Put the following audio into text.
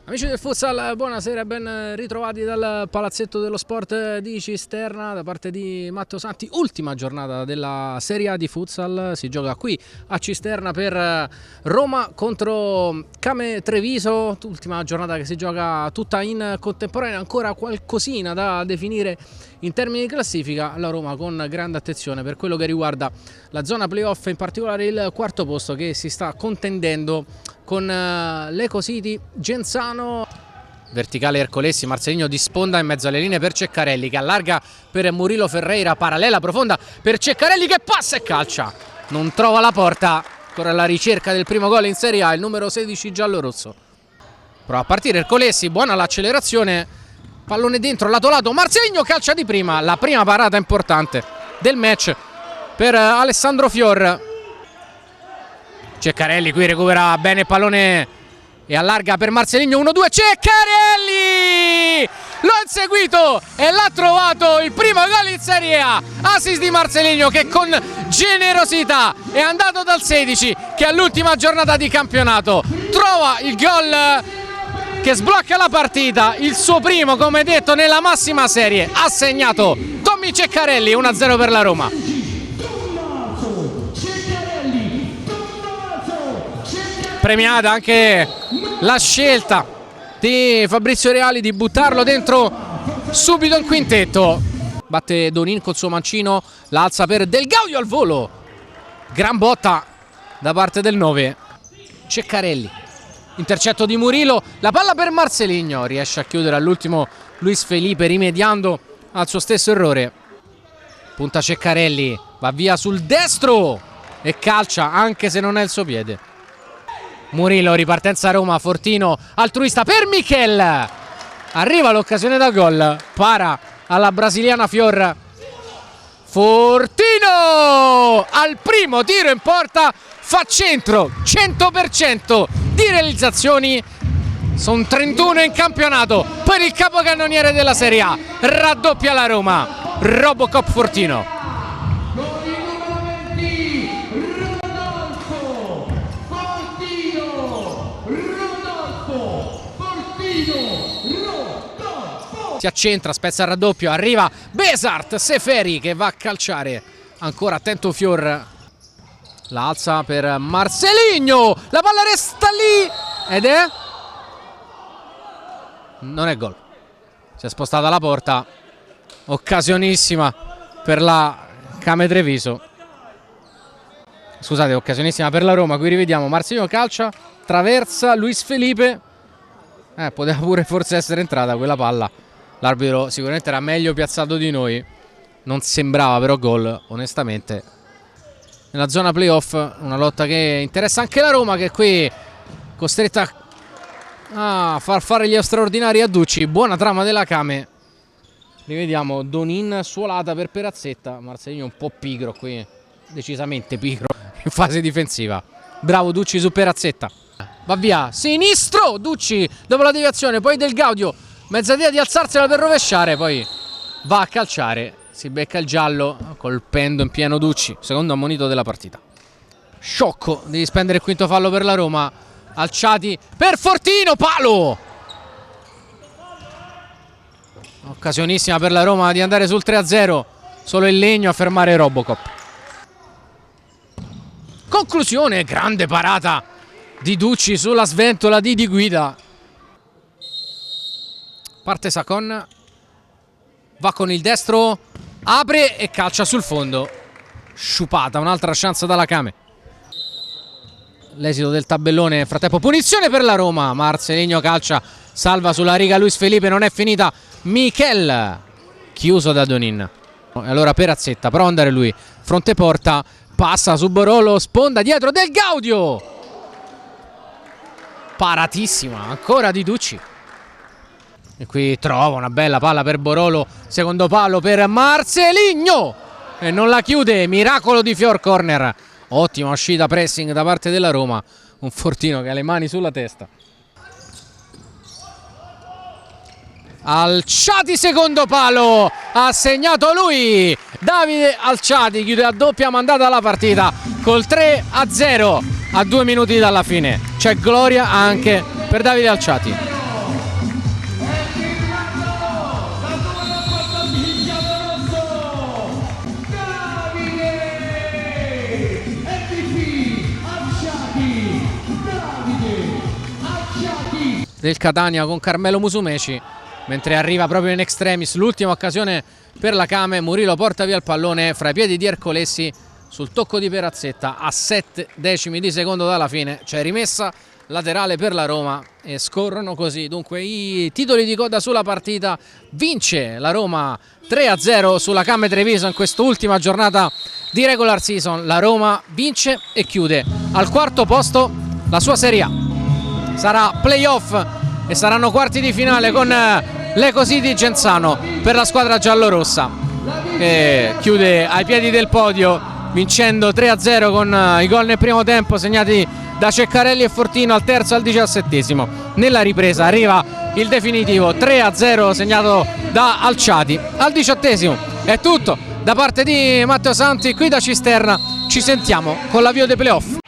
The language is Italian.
Amici del futsal, buonasera e ben ritrovati dal palazzetto dello sport di Cisterna da parte di Matteo Santi. Ultima giornata della Serie A di futsal, si gioca qui a Cisterna per Roma contro Came Treviso, ultima giornata che si gioca tutta in contemporanea, ancora qualcosina da definire in termini di classifica. La Roma con grande attenzione per quello che riguarda la zona playoff, in particolare il quarto posto che si sta contendendo con l'Eco City Genzano. Verticale Ercolessi, Marceligno di sponda in mezzo alle linee per Ceccarelli che allarga per Murilo Ferreira, parallela profonda per Ceccarelli che passa e calcia, non trova la porta. Ancora alla ricerca del primo gol in Serie A il numero 16 giallorosso. Prova a partire Ercolessi, buona l'accelerazione, pallone dentro lato lato, Marceligno calcia di prima, la prima parata importante del match per Alessandro Fior. Ceccarelli qui recupera bene il pallone e allarga per Marceligno, 1-2, Ceccarelli lo ha inseguito e l'ha trovato, il primo gol in Serie A, assist di Marceligno che con generosità è andato dal 16 che all'ultima giornata di campionato trova il gol che sblocca la partita, il suo primo come detto nella massima serie. Ha segnato Tommy Ceccarelli, 1-0 per la Roma. Premiata anche la scelta di Fabrizio Reali di buttarlo dentro subito in quintetto. Batte Donin col suo mancino, la alza per Del Gaudio al volo, gran botta da parte del 9. Ceccarelli, intercetto di Murilo, la palla per Marceligno, riesce a chiudere all'ultimo Luis Felipe rimediando al suo stesso errore. Punta Ceccarelli, va via sul destro e calcia anche se non è il suo piede. Murilo, ripartenza Roma, Fortino, altruista per Michel, arriva l'occasione da gol, para alla brasiliana Fior. Fortino al primo tiro in porta, fa centro, 100% di realizzazioni, sono 31 in campionato per il capocannoniere della Serie A, raddoppia la Roma, Robocop Fortino. Si accentra, spezza il raddoppio, arriva Besart Seferi che va a calciare, ancora attento Fior, la alza per Marceligno, la palla resta lì ed è? Non è gol, si è spostata la porta, occasionissima per la Came Treviso, scusate, occasionissima per la Roma. Qui rivediamo Marceligno calcia, traversa Luis Felipe, poteva pure forse essere entrata quella palla. L'arbitro sicuramente era meglio piazzato di noi, non sembrava però gol onestamente. Nella zona playoff una lotta che interessa anche la Roma, che è qui costretta a far fare gli straordinari a Ducci. Buona trama della Came, rivediamo Donin suolata per Perazzetta, Marceligno un po' pigro qui, decisamente pigro in fase difensiva. Bravo Ducci su Perazzetta, va via sinistro Ducci dopo la deviazione, poi Del Gaudio, mezz'idea di alzarsela per rovesciare, poi va a calciare, si becca il giallo colpendo in pieno Ducci, secondo ammonito della partita. Sciocco di spendere il quinto fallo per la Roma. Alciati per Fortino, palo, occasionissima per la Roma di andare sul 3-0, solo il Legno a fermare Robocop. Conclusione, grande parata di Ducci sulla sventola di Guida. Parte Sacon, va con il destro, apre e calcia sul fondo. Sciupata, un'altra chance dalla Came. L'esito del tabellone, frattempo punizione per la Roma. Marceligno calcia, salva sulla riga Luis Felipe, non è finita. Michel, chiuso da Donin. E allora Perazzetta, prova ad andare lui, fronte porta, passa su Borolo, sponda dietro Del Gaudio. Paratissima, ancora di Ducci. E qui trova una bella palla per Borolo, secondo palo per Marceligno e non la chiude, miracolo di Fior, corner. Ottima uscita pressing da parte della Roma, un Fortino che ha le mani sulla testa. Alciati secondo palo, ha segnato lui, Davide Alciati chiude a doppia mandata la partita col 3-0 a 2 minuti dalla fine. C'è gloria anche per Davide Alciati. del Catania con Carmelo Musumeci, mentre arriva proprio in extremis l'ultima occasione per la Kame. Murillo porta via il pallone fra i piedi di Ercolessi sul tocco di Perazzetta a 7 decimi di secondo dalla fine. C'è rimessa laterale per la Roma e scorrono così dunque i titoli di coda sulla partita. Vince la Roma 3-0 sulla Kame Treviso in quest'ultima giornata di regular season. La Roma vince e chiude al quarto posto la sua Serie A. Sarà playoff e saranno quarti di finale con l'Ecosì di Genzano per la squadra giallorossa, che chiude ai piedi del podio vincendo 3-0 con i gol nel primo tempo segnati da Ceccarelli e Fortino al terzo e al 17esimo. Nella ripresa arriva il definitivo 3-0 segnato da Alciati al 18esimo. È tutto da parte di Matteo Santi qui da Cisterna, ci sentiamo con l'avvio dei playoff.